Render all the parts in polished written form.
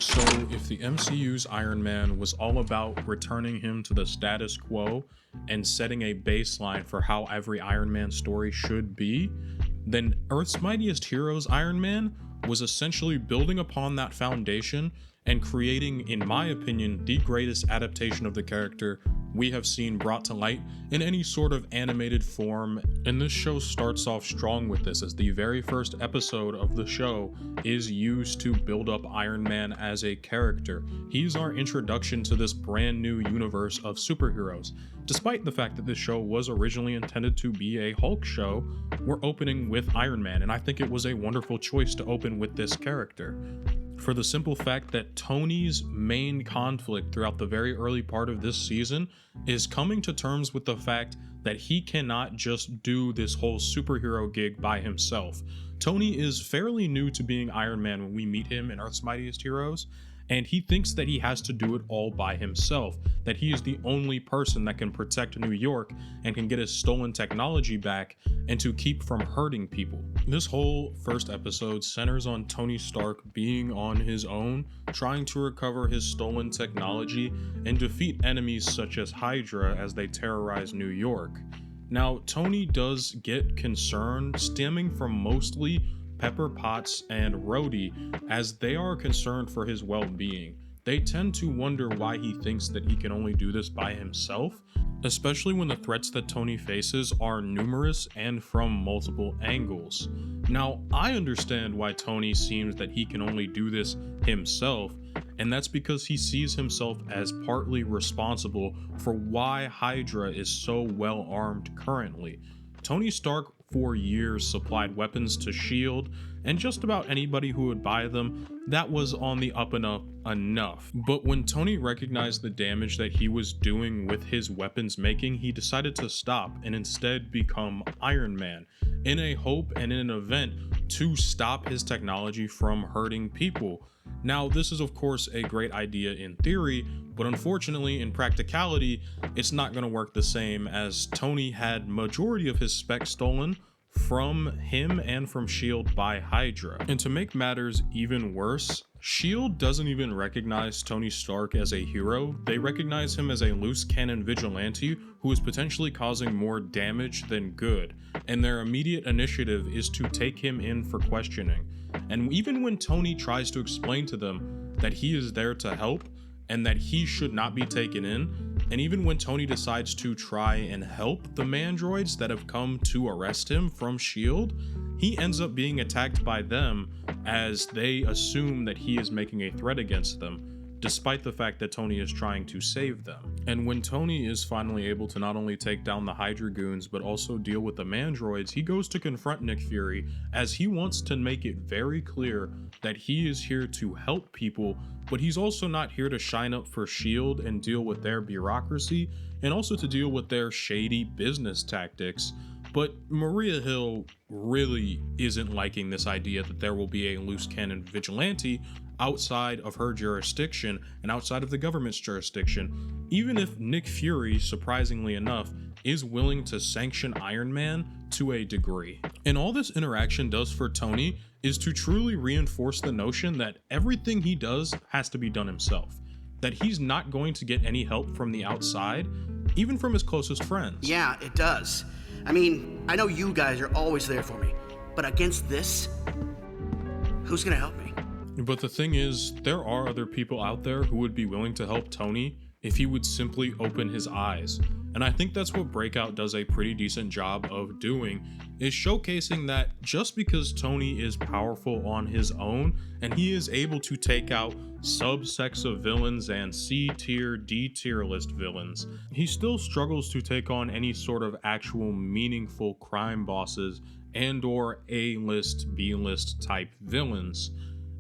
So, if the MCU's Iron Man was all about returning him to the status quo and setting a baseline for how every Iron Man story should be, then Earth's Mightiest Heroes Iron Man was essentially building upon that foundation and creating, in my opinion, the greatest adaptation of the character we have seen brought to light in any sort of animated form. And this show starts off strong with this, as the very first episode of the show is used to build up Iron Man as a character. He's our introduction to this brand new universe of superheroes. Despite the fact that this show was originally intended to be a Hulk show, we're opening with Iron Man, and I think it was a wonderful choice to open with this character. For the simple fact that Tony's main conflict throughout the very early part of this season is coming to terms with the fact that he cannot just do this whole superhero gig by himself. Tony is fairly new to being Iron Man when we meet him in Earth's Mightiest Heroes, and he thinks that he has to do it all by himself, that he is the only person that can protect New York and can get his stolen technology back and to keep from hurting people. This whole first episode centers on Tony Stark being on his own, trying to recover his stolen technology and defeat enemies such as Hydra as they terrorize New York. Now, Tony does get concerned, stemming from mostly Pepper Potts and Rhodey, as they are concerned for his well-being. They tend to wonder why he thinks that he can only do this by himself, especially when the threats that Tony faces are numerous and from multiple angles. Now, I understand why Tony seems that he can only do this himself, and that's because he sees himself as partly responsible for why Hydra is so well armed currently. Tony Stark for years supplied weapons to S.H.I.E.L.D. and just about anybody who would buy them. That was on the up and up enough. But when Tony recognized the damage that he was doing with his weapons making, he decided to stop and instead become Iron Man, in a hope and in an event to stop his technology from hurting people. Now, this is of course a great idea in theory, but unfortunately in practicality, it's not going to work the same, as Tony had majority of his specs stolen from him and from S.H.I.E.L.D. by Hydra. And to make matters even worse, S.H.I.E.L.D. doesn't even recognize Tony Stark as a hero. They recognize him as a loose cannon vigilante who is potentially causing more damage than good, and their immediate initiative is to take him in for questioning. And even when Tony tries to explain to them that he is there to help and that he should not be taken in, and even when Tony decides to try and help the mandroids that have come to arrest him from S.H.I.E.L.D., he ends up being attacked by them as they assume that he is making a threat against them, despite the fact that Tony is trying to save them. And when Tony is finally able to not only take down the Hydra goons, but also deal with the mandroids, he goes to confront Nick Fury, as he wants to make it very clear that he is here to help people, but he's also not here to shine up for S.H.I.E.L.D. and deal with their bureaucracy, and also to deal with their shady business tactics. But Maria Hill really isn't liking this idea that there will be a loose cannon vigilante outside of her jurisdiction and outside of the government's jurisdiction, even if Nick Fury, surprisingly enough, is willing to sanction Iron Man to a degree. And all this interaction does for Tony is to truly reinforce the notion that everything he does has to be done himself, that he's not going to get any help from the outside, even from his closest friends. Yeah, it does. I mean, I know you guys are always there for me, but against this, who's gonna help me? But the thing is, there are other people out there who would be willing to help Tony if he would simply open his eyes. And I think that's what Breakout does a pretty decent job of doing, is showcasing that just because Tony is powerful on his own and he is able to take out subsects of villains and C-tier, D-tier list villains, he still struggles to take on any sort of actual meaningful crime bosses and or A-list, B-list type villains.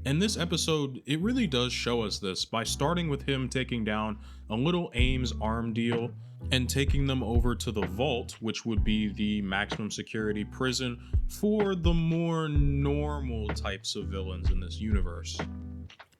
And this episode, it really does show us this by starting with him taking down a little Ames arm deal and taking them over to the Vault, which would be the maximum security prison for the more normal types of villains in this universe.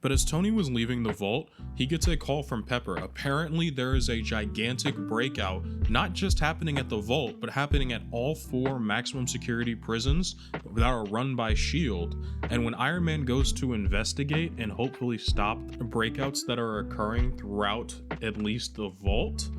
But as Tony was leaving the vault, he gets a call from Pepper. Apparently there is a gigantic breakout, not just happening at the vault, but happening at all 4 maximum security prisons that are run by S.H.I.E.L.D. And when Iron Man goes to investigate and hopefully stop breakouts that are occurring throughout at least the vault,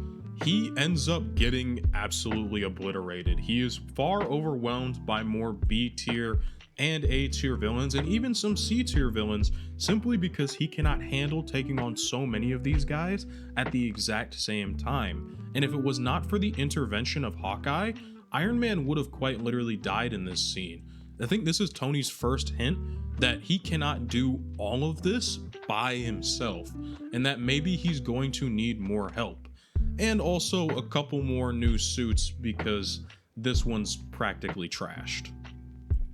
he ends up getting absolutely obliterated. He is far overwhelmed by more B tier and A tier villains, and even some C tier villains, simply because he cannot handle taking on so many of these guys at the exact same time. And if it was not for the intervention of Hawkeye, Iron Man would have quite literally died in this scene. I think this is Tony's first hint that he cannot do all of this by himself, and that maybe he's going to need more help. And also a couple more new suits, because this one's practically trashed.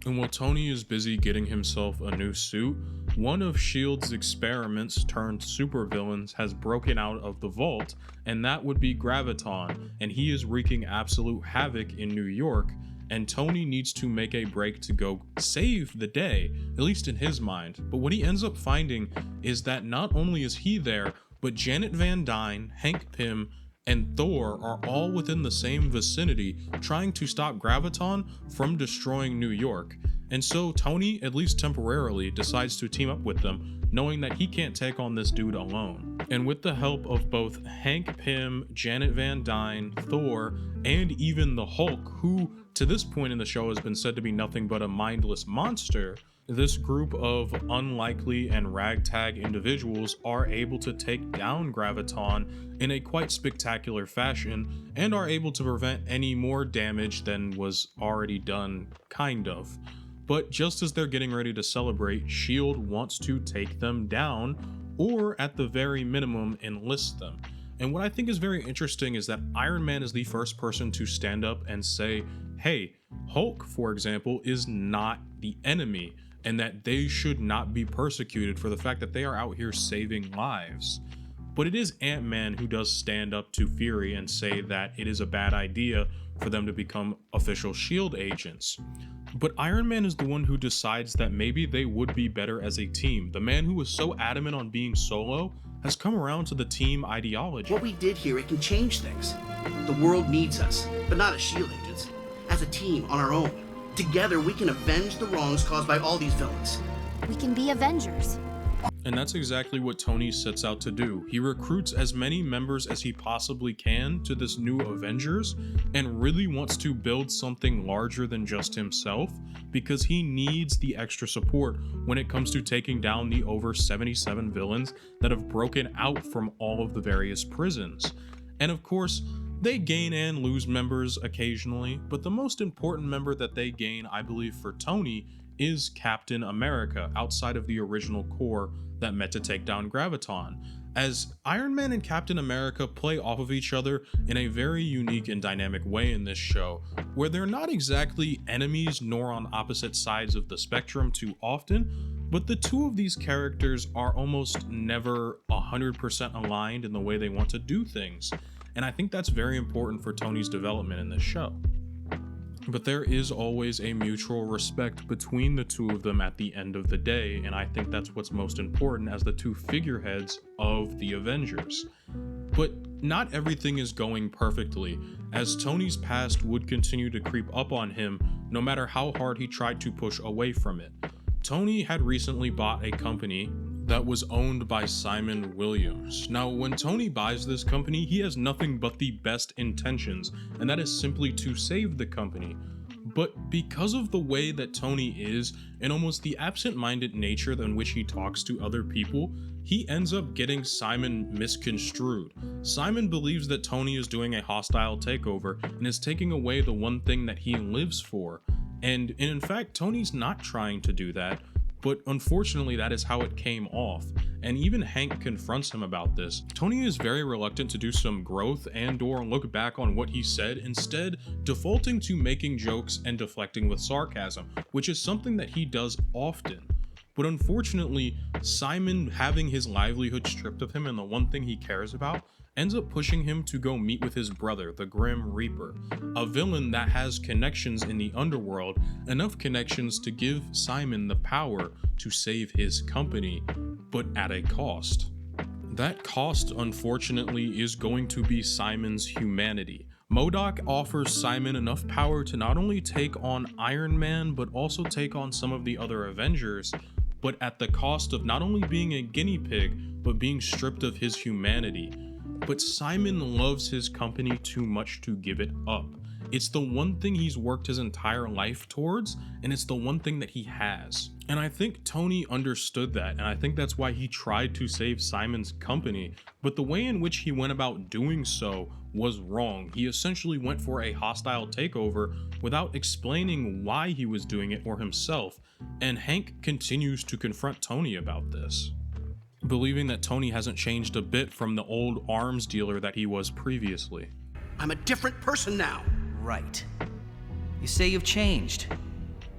And while Tony is busy getting himself a new suit, one of S.H.I.E.L.D.'s experiments turned supervillains has broken out of the vault, and that would be Graviton, and he is wreaking absolute havoc in New York, and Tony needs to make a break to go save the day, at least in his mind. But what he ends up finding is that not only is he there, but Janet Van Dyne, Hank Pym, and Thor are all within the same vicinity, trying to stop Graviton from destroying New York. And so Tony, at least temporarily, decides to team up with them, knowing that he can't take on this dude alone. And with the help of both Hank Pym, Janet Van Dyne, Thor, and even the Hulk, who to this point in the show has been said to be nothing but a mindless monster, this group of unlikely and ragtag individuals are able to take down Graviton in a quite spectacular fashion, and are able to prevent any more damage than was already done, kind of. But just as they're getting ready to celebrate, S.H.I.E.L.D. wants to take them down, or at the very minimum enlist them. And what I think is very interesting is that Iron Man is the first person to stand up and say, hey, Hulk, for example, is not the enemy, and that they should not be persecuted for the fact that they are out here saving lives. But it is Ant-Man who does stand up to Fury and say that it is a bad idea for them to become official S.H.I.E.L.D. agents. But Iron Man is the one who decides that maybe they would be better as a team. The man who was so adamant on being solo has come around to the team ideology. What we did here, it can change things. The world needs us, but not as S.H.I.E.L.D. agents. As a team, on our own. Together, we can avenge the wrongs caused by all these villains. We can be Avengers. And that's exactly what Tony sets out to do. He recruits as many members as he possibly can to this new Avengers, and really wants to build something larger than just himself, because he needs the extra support when it comes to taking down the over 77 villains that have broken out from all of the various prisons. And of course, they gain and lose members occasionally, but the most important member that they gain, I believe, for Tony is Captain America, outside of the original core that met to take down Graviton, as Iron Man and Captain America play off of each other in a very unique and dynamic way in this show, where they're not exactly enemies nor on opposite sides of the spectrum too often, but the two of these characters are almost never 100% aligned in the way they want to do things. And I think that's very important for Tony's development in this show. But there is always a mutual respect between the two of them at the end of the day, and I think that's what's most important as the two figureheads of the Avengers. But not everything is going perfectly, as Tony's past would continue to creep up on him no matter how hard he tried to push away from it. Tony had recently bought a company that was owned by Simon Williams. Now, when Tony buys this company, he has nothing but the best intentions, and that is simply to save the company. But because of the way that Tony is, and almost the absent-minded nature in which he talks to other people, he ends up getting Simon misconstrued. Simon believes that Tony is doing a hostile takeover and is taking away the one thing that he lives for. And in fact, Tony's not trying to do that, but unfortunately that is how it came off, and even Hank confronts him about this. Tony is very reluctant to do some growth and or look back on what he said, instead defaulting to making jokes and deflecting with sarcasm, which is something that he does often. But unfortunately, Simon having his livelihood stripped of him and the one thing he cares about ends up pushing him to go meet with his brother, the Grim Reaper, a villain that has connections in the underworld, enough connections to give Simon the power to save his company, but at a cost. That cost, unfortunately, is going to be Simon's humanity. MODOK offers Simon enough power to not only take on Iron Man, but also take on some of the other Avengers, but at the cost of not only being a guinea pig, but being stripped of his humanity. But Simon loves his company too much to give it up. It's the one thing he's worked his entire life towards, and it's the one thing that he has. And I think Tony understood that, and I think that's why he tried to save Simon's company, but the way in which he went about doing so was wrong. He essentially went for a hostile takeover without explaining why he was doing it or himself, and Hank continues to confront Tony about this, believing that Tony hasn't changed a bit from the old arms dealer that he was previously. I'm a different person now. Right. You say you've changed.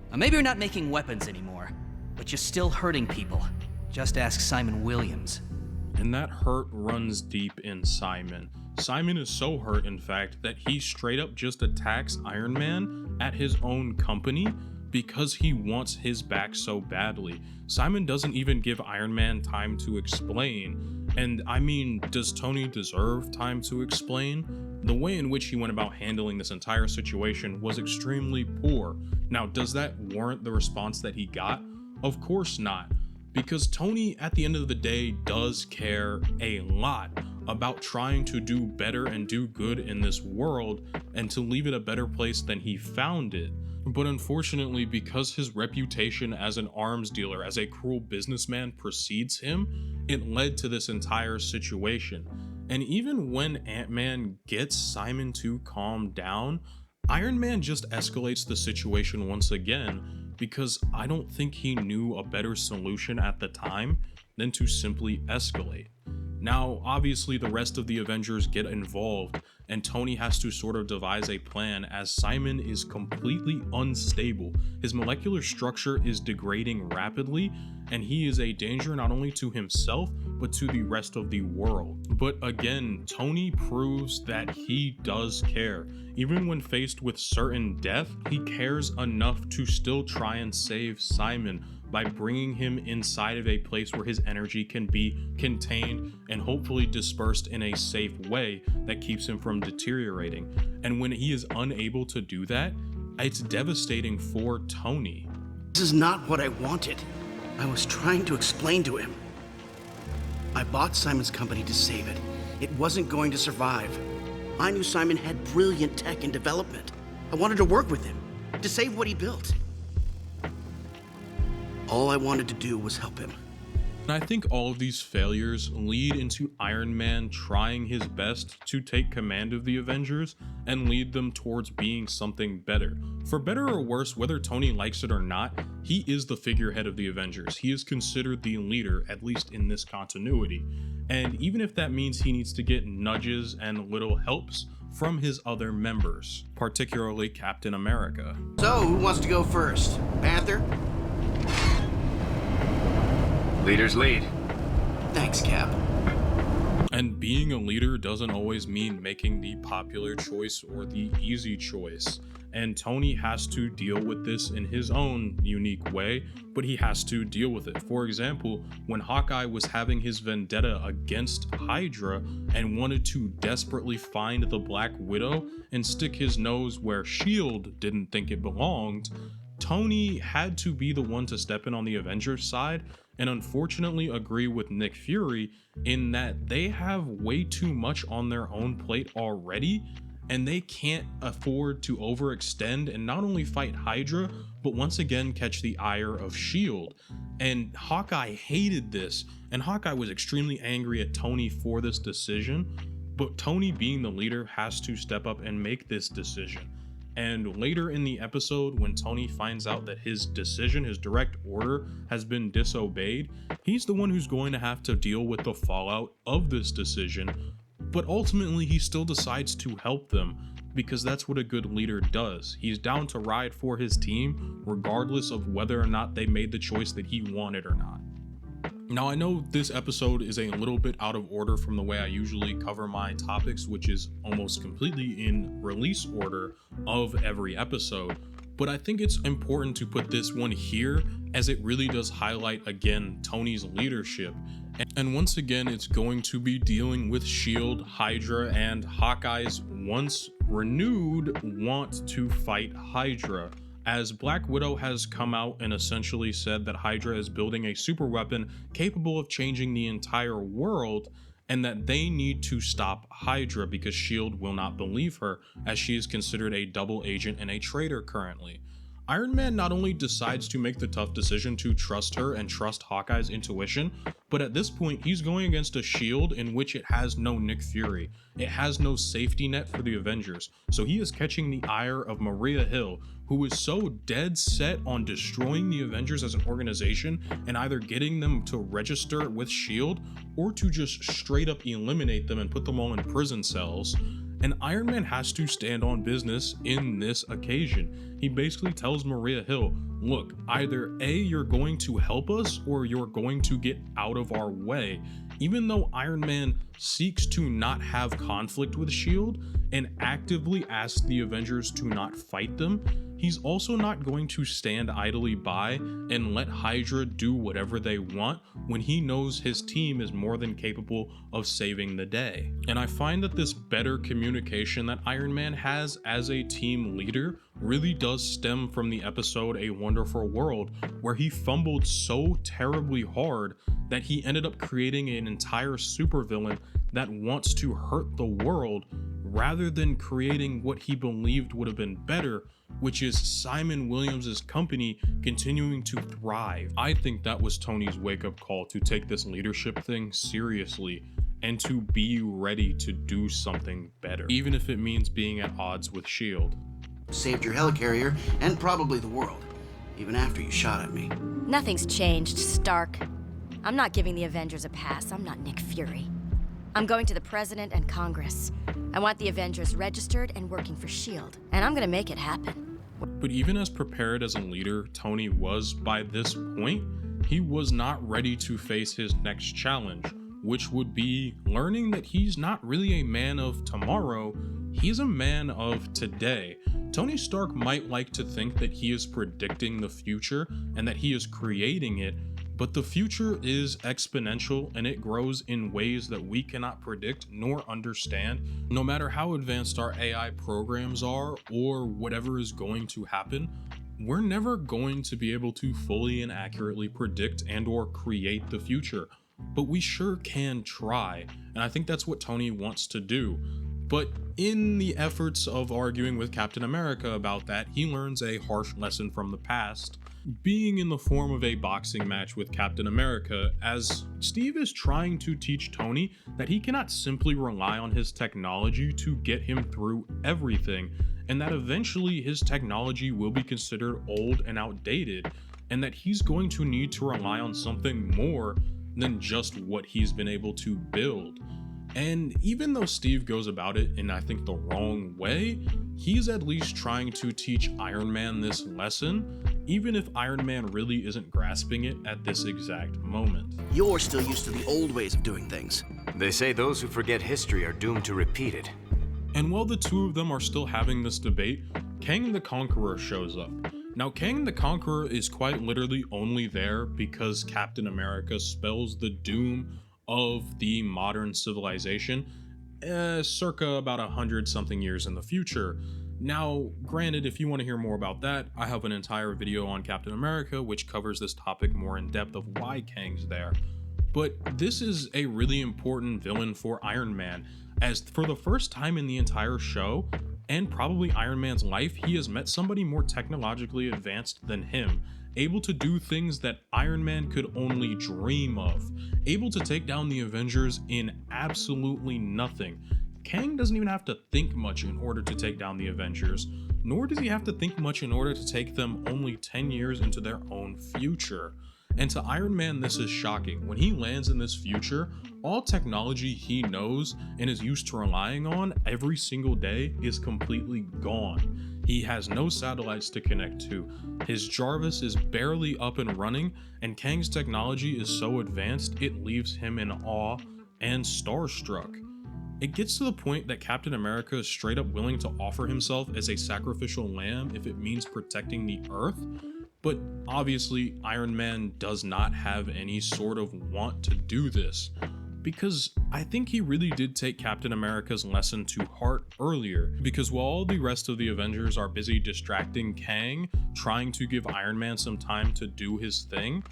Now, maybe you're not making weapons anymore, but you're still hurting people. Just ask Simon Williams. And that hurt runs deep in Simon. Simon is so hurt, in fact, that he straight up just attacks Iron Man at his own company because he wants his back so badly. Simon doesn't even give Iron Man time to explain. And I mean, does Tony deserve time to explain? The way in which he went about handling this entire situation was extremely poor. Now, does that warrant the response that he got? Of course not, because Tony, at the end of the day, does care a lot about trying to do better and do good in this world and to leave it a better place than he found it. But unfortunately, because his reputation as an arms dealer, as a cruel businessman precedes him, it led to this entire situation. And even when Ant-Man gets Simon to calm down, Iron Man just escalates the situation once again, because I don't think he knew a better solution at the time than to simply escalate. Now, obviously, the rest of the Avengers get involved, and Tony has to sort of devise a plan as Simon is completely unstable. His molecular structure is degrading rapidly, and he is a danger not only to himself, but to the rest of the world. But again, Tony proves that he does care. Even when faced with certain death, he cares enough to still try and save Simon by bringing him inside of a place where his energy can be contained and hopefully dispersed in a safe way that keeps him from deteriorating. And when he is unable to do that, it's devastating for Tony. This is not what I wanted. I was trying to explain to him. I bought Simon's company to save it. It wasn't going to survive. I knew Simon had brilliant tech and development. I wanted to work with him, to save what he built. All I wanted to do was help him. And I think all of these failures lead into Iron Man trying his best to take command of the Avengers and lead them towards being something better. For better or worse, whether Tony likes it or not, he is the figurehead of the Avengers. He is considered the leader, at least in this continuity. And even if that means he needs to get nudges and little helps from his other members, particularly Captain America. So, who wants to go first? Panther? Leaders lead. Thanks, Cap. And being a leader doesn't always mean making the popular choice or the easy choice. And Tony has to deal with this in his own unique way, but he has to deal with it. For example, when Hawkeye was having his vendetta against Hydra and wanted to desperately find the Black Widow and stick his nose where S.H.I.E.L.D. didn't think it belonged, Tony had to be the one to step in on the Avengers side and unfortunately agree with Nick Fury in that they have way too much on their own plate already, and they can't afford to overextend and not only fight Hydra, but once again catch the ire of S.H.I.E.L.D. And Hawkeye hated this, and Hawkeye was extremely angry at Tony for this decision, but Tony, being the leader, has to step up and make this decision. And later in the episode, when Tony finds out that his decision, his direct order, has been disobeyed, he's the one who's going to have to deal with the fallout of this decision. But ultimately, he still decides to help them, because that's what a good leader does. He's down to ride for his team, regardless of whether or not they made the choice that he wanted or not. Now, I know this episode is a little bit out of order from the way I usually cover my topics, which is almost completely in release order of every episode, but I think it's important to put this one here as it really does highlight again Tony's leadership. And once again, it's going to be dealing with S.H.I.E.L.D., Hydra, and Hawkeye's once renewed want to fight Hydra, as Black Widow has come out and essentially said that Hydra is building a super weapon capable of changing the entire world, and that they need to stop Hydra because S.H.I.E.L.D. will not believe her, as she is considered a double agent and a traitor currently. Iron Man not only decides to make the tough decision to trust her and trust Hawkeye's intuition, but at this point he's going against a S.H.I.E.L.D. in which it has no Nick Fury. It has no safety net for the Avengers, so he is catching the ire of Maria Hill, who is so dead set on destroying the Avengers as an organization and either getting them to register with S.H.I.E.L.D. or to just straight up eliminate them and put them all in prison cells. And Iron Man has to stand on business in this occasion. He basically tells Maria Hill, look, either A, you're going to help us or you're going to get out of our way. Even though Iron Man seeks to not have conflict with S.H.I.E.L.D. and actively asks the Avengers to not fight them, he's also not going to stand idly by and let Hydra do whatever they want when he knows his team is more than capable of saving the day. And I find that this better communication that Iron Man has as a team leader really does stem from the episode A Wonderful World, where he fumbled so terribly hard that he ended up creating an entire supervillain that wants to hurt the world rather than creating what he believed would have been better, which is Simon Williams' company continuing to thrive. I think that was Tony's wake-up call to take this leadership thing seriously and to be ready to do something better, even if it means being at odds with S.H.I.E.L.D. Saved your helicarrier and probably the world, even after you shot at me. Nothing's changed, Stark. I'm not giving the Avengers a pass. I'm not Nick Fury. I'm going to the President and Congress. I want the Avengers registered and working for S.H.I.E.L.D., and I'm gonna make it happen. But even as prepared as a leader Tony was by this point, he was not ready to face his next challenge, which would be learning that he's not really a man of tomorrow, he's a man of today. Tony Stark might like to think that he is predicting the future and that he is creating it, but the future is exponential and it grows in ways that we cannot predict nor understand. No matter how advanced our AI programs are or whatever is going to happen, we're never going to be able to fully and accurately predict and or create the future, but we sure can try. And I think that's what Tony wants to do. But in the efforts of arguing with Captain America about that, he learns a harsh lesson from the past, being in the form of a boxing match with Captain America, as Steve is trying to teach Tony that he cannot simply rely on his technology to get him through everything, and that eventually his technology will be considered old and outdated, and that he's going to need to rely on something more than just what he's been able to build. And even though Steve goes about it in, I think, the wrong way, he's at least trying to teach Iron Man this lesson, even if Iron Man really isn't grasping it at this exact moment. You're still used to the old ways of doing things. They say those who forget history are doomed to repeat it. And while the two of them are still having this debate, Kang the Conqueror shows up. Now, Kang the Conqueror is quite literally only there because Captain America spells the doom of the modern civilization, circa about 100-something years in the future. Now, granted, if you want to hear more about that, I have an entire video on Captain America which covers this topic more in depth of why Kang's there. But this is a really important villain for Iron Man, as for the first time in the entire show, and probably Iron Man's life, he has met somebody more technologically advanced than him, able to do things that Iron Man could only dream of, able to take down the Avengers in absolutely nothing. Kang doesn't even have to think much in order to take down the Avengers, nor does he have to think much in order to take them only 10 years into their own future. And to Iron Man, this is shocking. When he lands in this future, all technology he knows and is used to relying on every single day is completely gone. He has no satellites to connect to. His Jarvis is barely up and running, and Kang's technology is so advanced it leaves him in awe and starstruck. It gets to the point that Captain America is straight up willing to offer himself as a sacrificial lamb if it means protecting the Earth, but obviously Iron Man does not have any sort of want to do this, because I think he really did take Captain America's lesson to heart earlier, because while all the rest of the Avengers are busy distracting Kang, trying to give Iron Man some time to do his thing,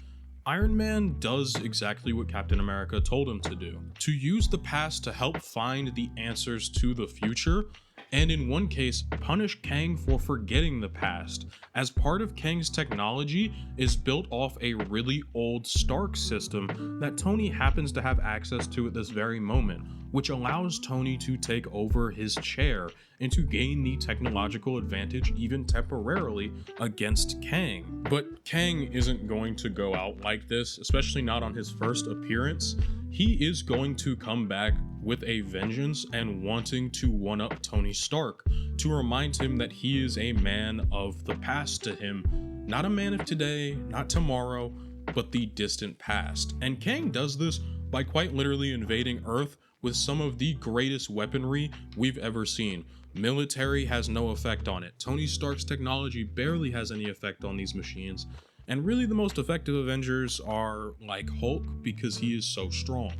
Iron Man does exactly what Captain America told him to do: to use the past to help find the answers to the future, and in one case, punish Kang for forgetting the past, as part of Kang's technology is built off a really old Stark system that Tony happens to have access to at this very moment, which allows Tony to take over his chair and to gain the technological advantage even temporarily against Kang. But Kang isn't going to go out like this, especially not on his first appearance. He is going to come back with a vengeance and wanting to one-up Tony Stark, to remind him that he is a man of the past to him, not a man of today, not tomorrow, but the distant past. And Kang does this by quite literally invading Earth with some of the greatest weaponry we've ever seen. Military has no effect on it. Tony Stark's technology barely has any effect on these machines. And really the most effective Avengers are like Hulk, because he is so strong.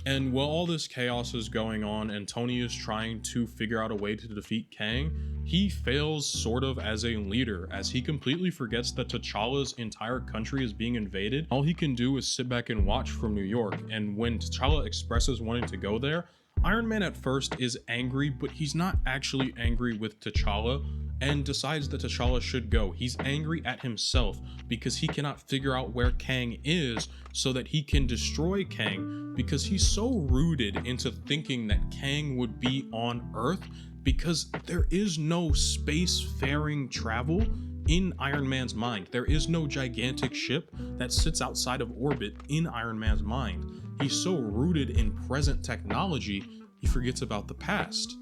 And while all this chaos is going on and Tony is trying to figure out a way to defeat Kang, he fails sort of as a leader, as he completely forgets that T'Challa's entire country is being invaded. All he can do is sit back and watch from New York, and when T'Challa expresses wanting to go there, Iron Man at first is angry, but he's not actually angry with T'Challa, and decides that T'Challa should go. He's angry at himself because he cannot figure out where Kang is so that he can destroy Kang, because he's so rooted into thinking that Kang would be on Earth, because there is no space-faring travel in Iron Man's mind. There is no gigantic ship that sits outside of orbit in Iron Man's mind. He's so rooted in present technology, he forgets about the past.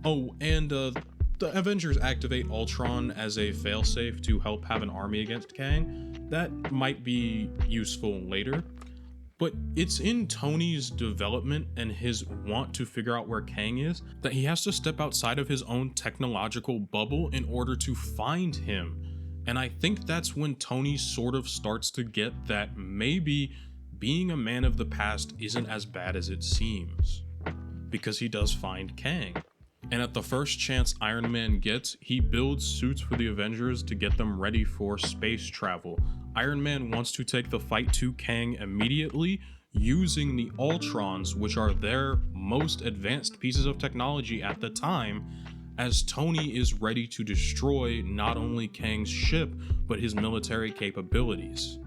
Oh, and the Avengers activate Ultron as a failsafe to help have an army against Kang. That might be useful later, but it's in Tony's development and his want to figure out where Kang is that he has to step outside of his own technological bubble in order to find him. And I think that's when Tony sort of starts to get that maybe being a man of the past isn't as bad as it seems, because he does find Kang. And at the first chance Iron Man gets, he builds suits for the Avengers to get them ready for space travel. Iron Man wants to take the fight to Kang immediately, using the Ultrons, which are their most advanced pieces of technology at the time, as Tony is ready to destroy not only Kang's ship, but his military capabilities.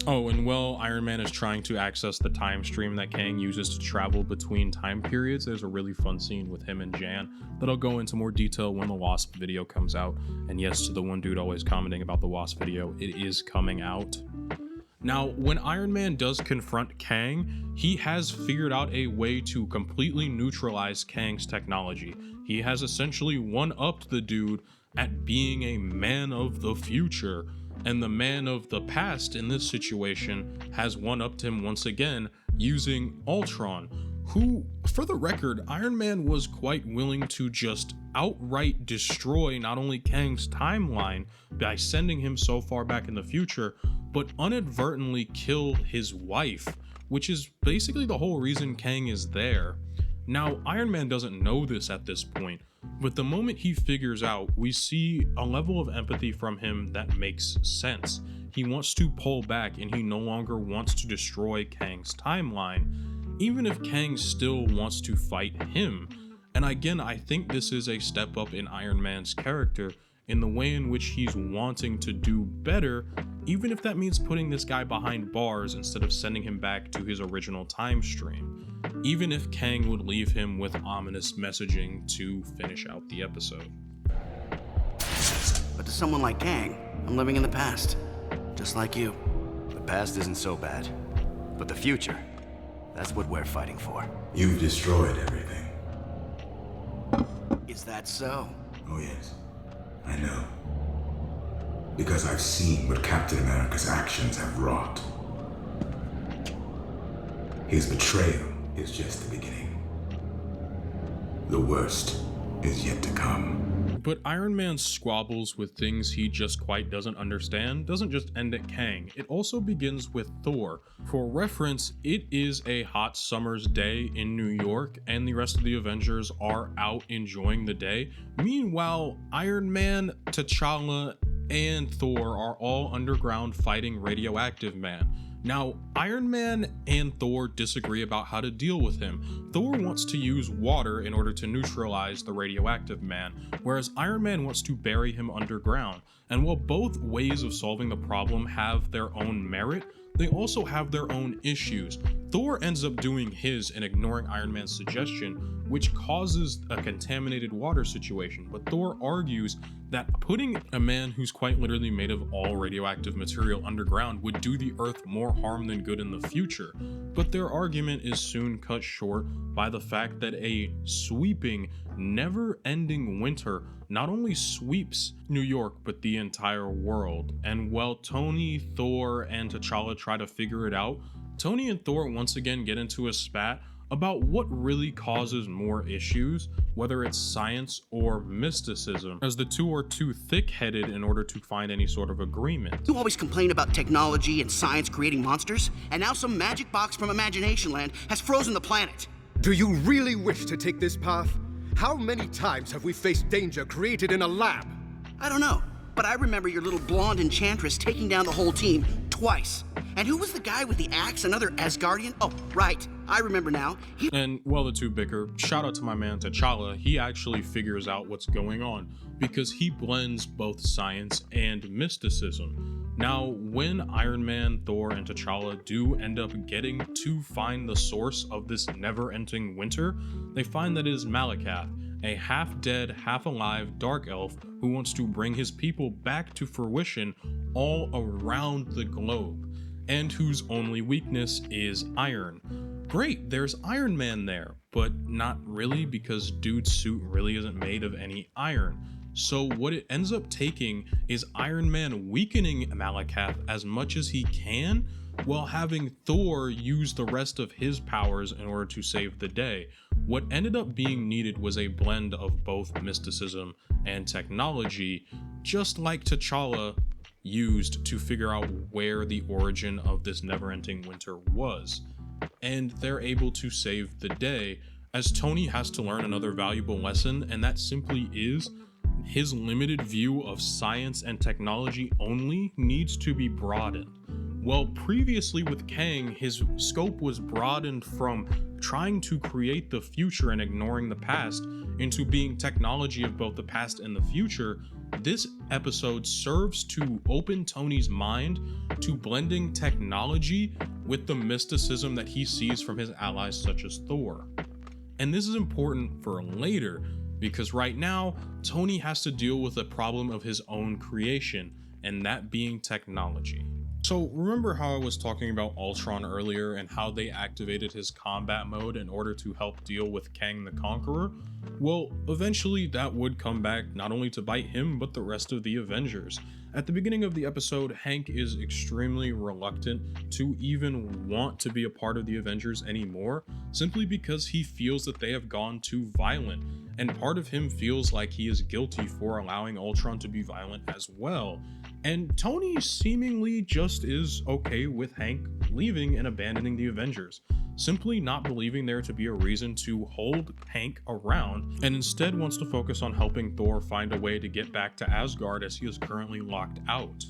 Oh, and while Iron Man is trying to access the time stream that Kang uses to travel between time periods, there's a really fun scene with him and Jan that I'll go into more detail when the Wasp video comes out. And yes, to the one dude always commenting about the Wasp video, it is coming out. Now, when Iron Man does confront Kang, he has figured out a way to completely neutralize Kang's technology. He has essentially one-upped the dude at being a man of the future, and the man of the past in this situation has one-upped him once again using Ultron, who, for the record, Iron Man was quite willing to just outright destroy not only Kang's timeline by sending him so far back in the future, but inadvertently kill his wife, which is basically the whole reason Kang is there. Now, Iron Man doesn't know this at this point, but the moment he figures out, we see a level of empathy from him that makes sense. He wants to pull back, and he no longer wants to destroy Kang's timeline, even if Kang still wants to fight him. And again, I think this is a step up in Iron Man's character, in the way in which he's wanting to do better, even if that means putting this guy behind bars instead of sending him back to his original time stream, even if Kang would leave him with ominous messaging to finish out the episode. But to someone like Kang, I'm living in the past, just like you. The past isn't so bad, but the future, that's what we're fighting for. You've destroyed everything. Is that so? Oh yes. I know. Because I've seen what Captain America's actions have wrought. His betrayal is just the beginning. The worst is yet to come. But Iron Man's squabbles with things he just quite doesn't understand doesn't just end at Kang, it also begins with Thor. For reference, it is a hot summer's day in New York and the rest of the Avengers are out enjoying the day. Meanwhile, Iron Man, T'Challa, and Thor are all underground fighting Radioactive Man. Now, Iron Man and Thor disagree about how to deal with him. Thor wants to use water in order to neutralize the radioactive man, whereas Iron Man wants to bury him underground. And while both ways of solving the problem have their own merit, they also have their own issues. Thor ends up doing his and ignoring Iron Man's suggestion, which causes a contaminated water situation, but Thor argues that putting a man who's quite literally made of all radioactive material underground would do the Earth more harm than good in the future. But their argument is soon cut short by the fact that a sweeping, never-ending winter not only sweeps New York, but the entire world. And while Tony, Thor, and T'Challa try to figure it out, Tony and Thor once again get into a spat about what really causes more issues, whether it's science or mysticism, as the two are too thick-headed in order to find any sort of agreement. You always complain about technology and science creating monsters, and now some magic box from Imagination Land has frozen the planet. Do you really wish to take this path? How many times have we faced danger created in a lab? I don't know, but I remember your little blonde enchantress taking down the whole team twice. And who was the guy with the axe, another Asgardian? Oh, right, I remember now. And while the two bicker, shout out to my man T'Challa, he actually figures out what's going on because he blends both science and mysticism. Now, when Iron Man, Thor, and T'Challa do end up getting to find the source of this never-ending winter, they find that it is Malakath, a half-dead, half-alive dark elf who wants to bring his people back to fruition all around the globe, and whose only weakness is iron. Great, there's Iron Man there, but not really because dude's suit really isn't made of any iron. So what it ends up taking is Iron Man weakening Malakath as much as he can, while having Thor use the rest of his powers in order to save the day. What ended up being needed was a blend of both mysticism and technology, just like T'Challa used to figure out where the origin of this never-ending winter was. And they're able to save the day, as Tony has to learn another valuable lesson, and that simply is his limited view of science and technology only needs to be broadened. Well, previously with Kang, his scope was broadened from trying to create the future and ignoring the past into being technology of both the past and the future. This episode serves to open Tony's mind to blending technology with the mysticism that he sees from his allies such as Thor. And this is important for later, because right now, Tony has to deal with a problem of his own creation, and that being technology. So remember how I was talking about Ultron earlier and how they activated his combat mode in order to help deal with Kang the Conqueror? Well, eventually that would come back not only to bite him, but the rest of the Avengers. At the beginning of the episode, Hank is extremely reluctant to even want to be a part of the Avengers anymore, simply because he feels that they have gone too violent, and part of him feels like he is guilty for allowing Ultron to be violent as well. And Tony seemingly just is okay with Hank leaving and abandoning the Avengers, simply not believing there to be a reason to hold Hank around, and instead wants to focus on helping Thor find a way to get back to Asgard as he is currently locked out.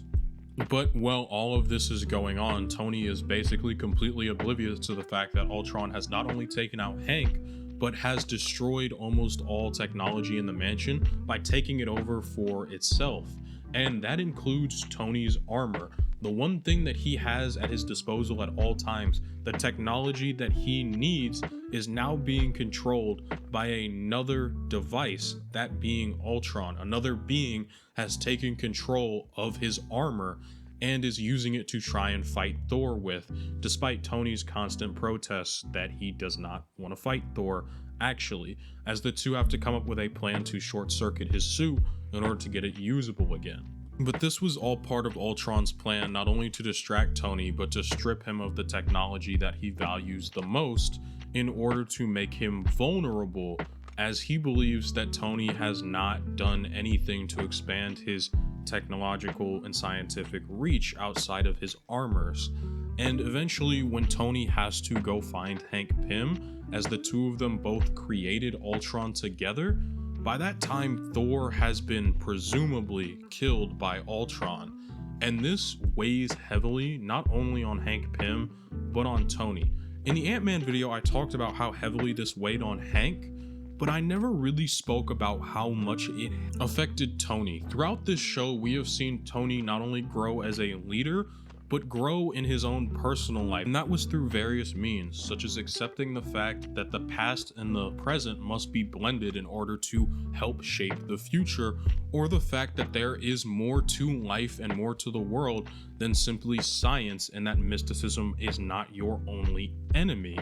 But while all of this is going on, Tony is basically completely oblivious to the fact that Ultron has not only taken out Hank, but has destroyed almost all technology in the mansion by taking it over for itself. And that includes Tony's armor, the one thing that he has at his disposal at all times. The technology that he needs is now being controlled by another device, that being Ultron. Another being has taken control of his armor, and is using it to try and fight Thor with, despite Tony's constant protests that he does not want to fight Thor actually, as the two have to come up with a plan to short-circuit his suit in order to get it usable again. But this was all part of Ultron's plan, not only to distract Tony, but to strip him of the technology that he values the most in order to make him vulnerable, as he believes that Tony has not done anything to expand his technological and scientific reach outside of his armors. And eventually, when Tony has to go find Hank Pym, as the two of them both created Ultron together, by that time Thor has been presumably killed by Ultron, and this weighs heavily not only on Hank Pym, but on Tony. In the Ant-Man video, I talked about how heavily this weighed on Hank, but I never really spoke about how much it affected Tony. Throughout this show, we have seen Tony not only grow as a leader, but grow in his own personal life, and that was through various means, such as accepting the fact that the past and the present must be blended in order to help shape the future, or the fact that there is more to life and more to the world than simply science, and that mysticism is not your only enemy.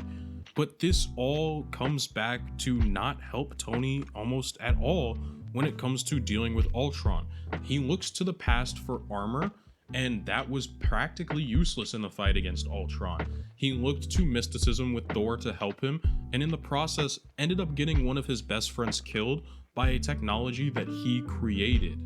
But this all comes back to not help Tony almost at all when it comes to dealing with Ultron. He looks to the past for armor, and that was practically useless in the fight against Ultron. He looked to mysticism with Thor to help him, and in the process ended up getting one of his best friends killed by a technology that he created.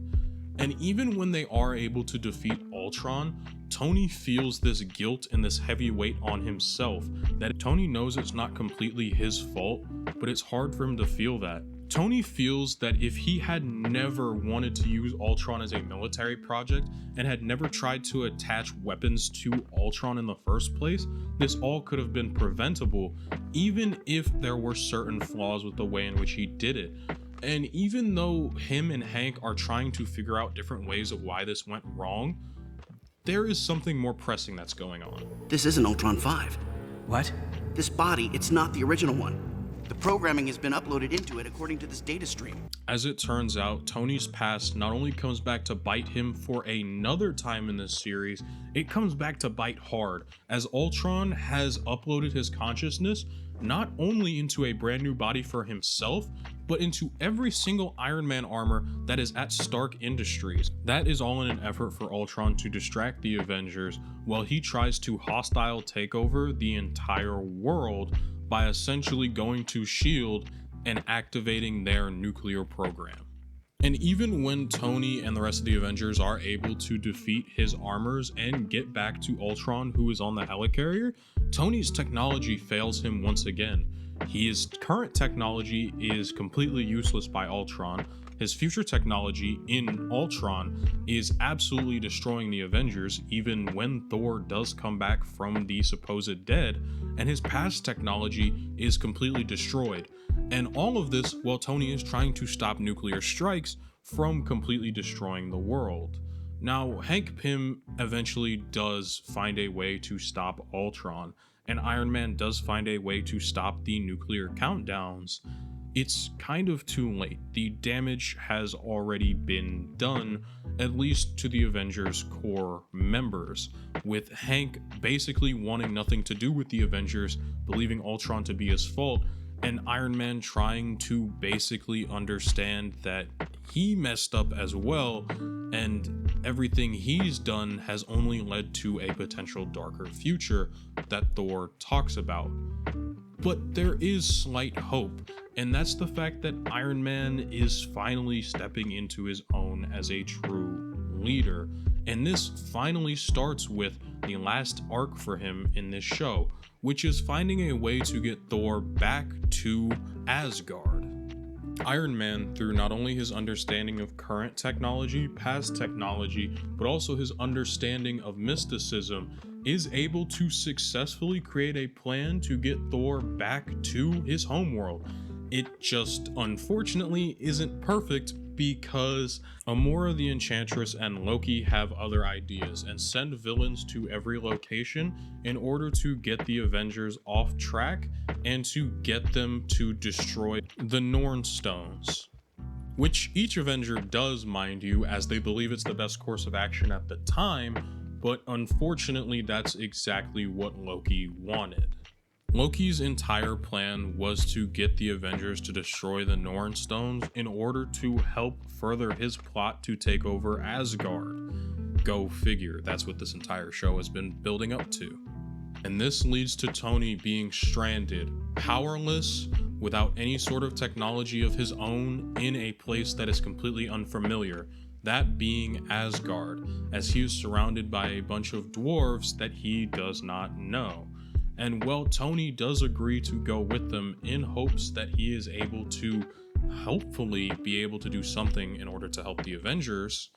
And even when they are able to defeat Ultron, Tony feels this guilt and this heavy weight on himself, that Tony knows it's not completely his fault, but it's hard for him to feel that. Tony feels that if he had never wanted to use Ultron as a military project and had never tried to attach weapons to Ultron in the first place, this all could have been preventable, even if there were certain flaws with the way in which he did it. And even though him and Hank are trying to figure out different ways of why this went wrong, there is something more pressing that's going on. This isn't Ultron 5. What? This body, it's not the original one. The programming has been uploaded into it according to this data stream. As it turns out, Tony's past not only comes back to bite him for another time in this series, it comes back to bite hard, as Ultron has uploaded his consciousness not only into a brand new body for himself, but into every single Iron Man armor that is at Stark Industries. That is all in an effort for Ultron to distract the Avengers while he tries to hostile take over the entire world by essentially going to S.H.I.E.L.D. and activating their nuclear program. And even when Tony and the rest of the Avengers are able to defeat his armors and get back to Ultron, who is on the helicarrier, Tony's technology fails him once again. His current technology is completely useless by Ultron. His future technology in Ultron is absolutely destroying the Avengers, even when Thor does come back from the supposed dead, and his past technology is completely destroyed. And all of this while Tony is trying to stop nuclear strikes from completely destroying the world. Now, Hank Pym eventually does find a way to stop Ultron, and Iron Man does find a way to stop the nuclear countdowns. It's kind of too late. The damage has already been done, at least to the Avengers core members, with Hank basically wanting nothing to do with the Avengers, believing Ultron to be his fault, and Iron Man trying to basically understand that he messed up as well, and everything he's done has only led to a potential darker future that Thor talks about. But there is slight hope, and that's the fact that Iron Man is finally stepping into his own as a true leader. And this finally starts with the last arc for him in this show, which is finding a way to get Thor back to Asgard. Iron Man, through not only his understanding of current technology, past technology, but also his understanding of mysticism, is able to successfully create a plan to get Thor back to his homeworld. It just unfortunately isn't perfect because Amora the Enchantress and Loki have other ideas and send villains to every location in order to get the Avengers off track and to get them to destroy the Norn Stones. Which each Avenger does, mind you, as they believe it's the best course of action at the time, But unfortunately, that's exactly what Loki wanted. Loki's entire plan was to get the Avengers to destroy the Norn Stones in order to help further his plot to take over Asgard. Go figure, that's what this entire show has been building up to. And this leads to Tony being stranded, powerless, without any sort of technology of his own, in a place that is completely unfamiliar, that being Asgard, as he is surrounded by a bunch of dwarves that he does not know. And well, Tony does agree to go with them in hopes that he is able to hopefully be able to do something in order to help the Avengers.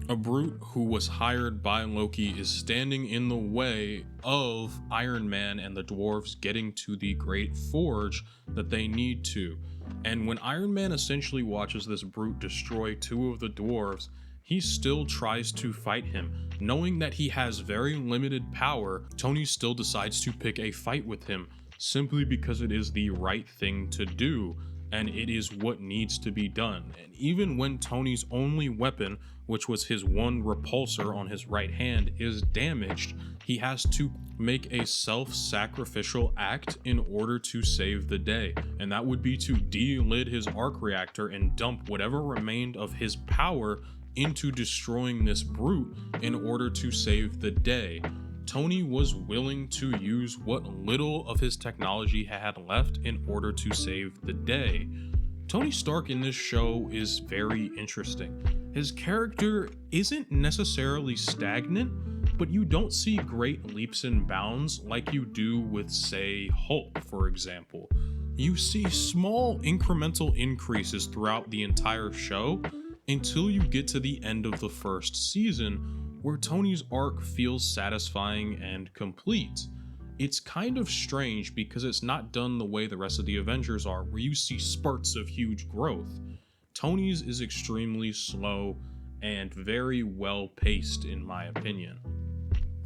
A brute who was hired by Loki is standing in the way of Iron Man and the dwarves getting to the Great Forge that they need to. And when Iron Man essentially watches this brute destroy two of the dwarves, he still tries to fight him. Knowing that he has very limited power, Tony still decides to pick a fight with him, simply because it is the right thing to do, and it is what needs to be done. And even when Tony's only weapon, which was his one repulsor on his right hand, is damaged, he has to make a self-sacrificial act in order to save the day, and that would be to de-lid his arc reactor and dump whatever remained of his power into destroying this brute in order to save the day. Tony was willing to use what little of his technology he had left in order to save the day. Tony Stark in this show is very interesting. His character isn't necessarily stagnant, but you don't see great leaps and bounds like you do with, say, Hulk, for example. You see small incremental increases throughout the entire show, until you get to the end of the first season, where Tony's arc feels satisfying and complete. It's kind of strange because it's not done the way the rest of the Avengers are, where you see spurts of huge growth. Tony's is extremely slow and very well paced, in my opinion.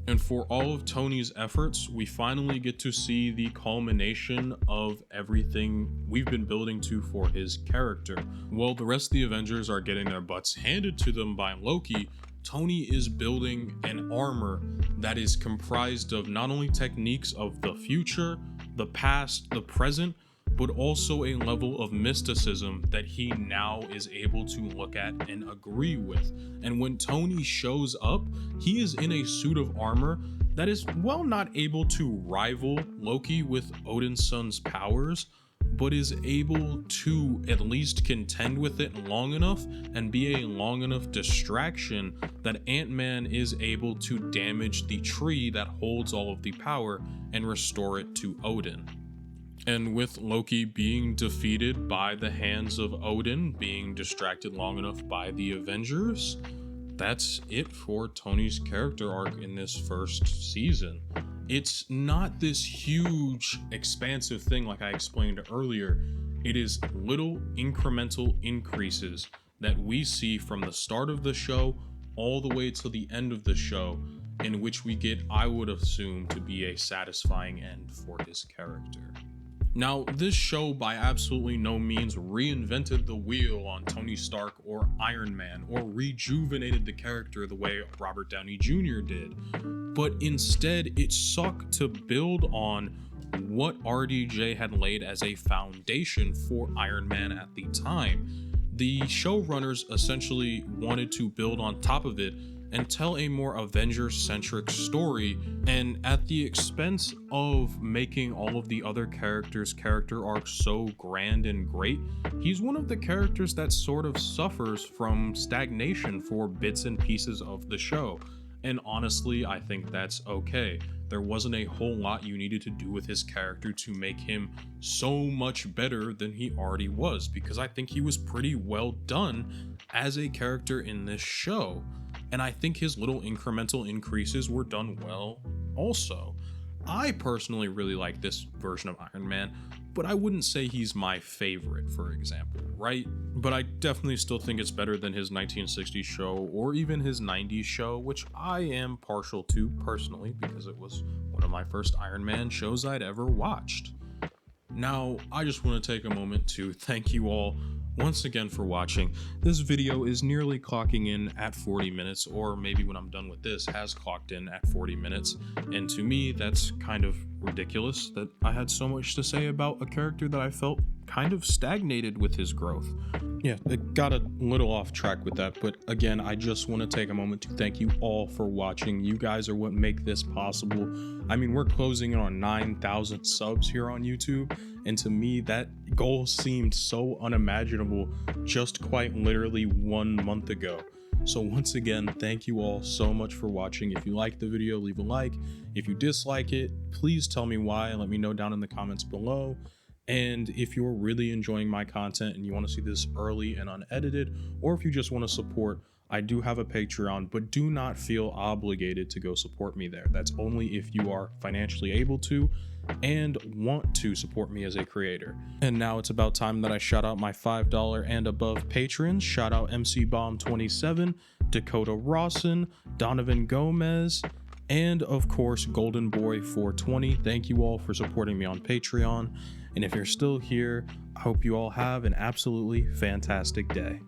And for all of Tony's efforts, we finally get to see the culmination of everything we've been building to for his character. While the rest of the Avengers are getting their butts handed to them by Loki, Tony is building an armor that is comprised of not only techniques of the future, the past, the present, but also a level of mysticism that he now is able to look at and agree with. And when Tony shows up, he is in a suit of armor that is, well, not able to rival Loki with Odin's son's powers, but is able to at least contend with it long enough and be a long enough distraction that Ant-Man is able to damage the tree that holds all of the power and restore it to Odin. And with Loki being defeated by the hands of Odin, being distracted long enough by the Avengers, that's it for Tony's character arc in this first season. It's not this huge, expansive thing like I explained earlier. It is little incremental increases that we see from the start of the show all the way to the end of the show, in which we get, I would assume, to be a satisfying end for his character. Now, this show by absolutely no means reinvented the wheel on Tony Stark or Iron Man, or rejuvenated the character the way Robert Downey Jr. did, but instead it sought to build on what RDJ had laid as a foundation for Iron Man at the time. The showrunners essentially wanted to build on top of it and tell a more Avengers-centric story, and at the expense of making all of the other characters' character arcs so grand and great, he's one of the characters that sort of suffers from stagnation for bits and pieces of the show. And honestly, I think that's okay. There wasn't a whole lot you needed to do with his character to make him so much better than he already was, because I think he was pretty well done as a character in this show. And I think his little incremental increases were done well also. I personally really like this version of Iron Man, but I wouldn't say he's my favorite, for example, right? But I definitely still think it's better than his 1960s show or even his 90s show, which I am partial to personally because it was one of my first Iron Man shows I'd ever watched. Now, I just want to take a moment to thank you all once again for watching. This video is nearly clocking in at 40 minutes, or maybe when I'm done with this has clocked in at 40 minutes. And to me, that's kind of ridiculous that I had so much to say about a character that I felt kind of stagnated with his growth. Yeah, it got a little off track with that, but again, I just want to take a moment to thank you all for watching. You guys are what make this possible. I mean, we're closing in on 9,000 subs here on YouTube, and to me, that goal seemed so unimaginable just quite literally 1 month ago. So once again, thank you all so much for watching. If you liked the video, leave a like. If you dislike it, please tell me why and let me know down in the comments below. And if you're really enjoying my content and you want to see this early and unedited, or if you just want to support, I do have a Patreon, but do not feel obligated to go support me there. That's only if you are financially able to and want to support me as a creator. And now it's about time that I shout out my $5 and above patrons. Shout out MC Bomb 27, Dakota Rawson, Donovan Gomez, and of course Golden Boy 420. Thank you all for supporting me on Patreon. And if you're still here, I hope you all have an absolutely fantastic day.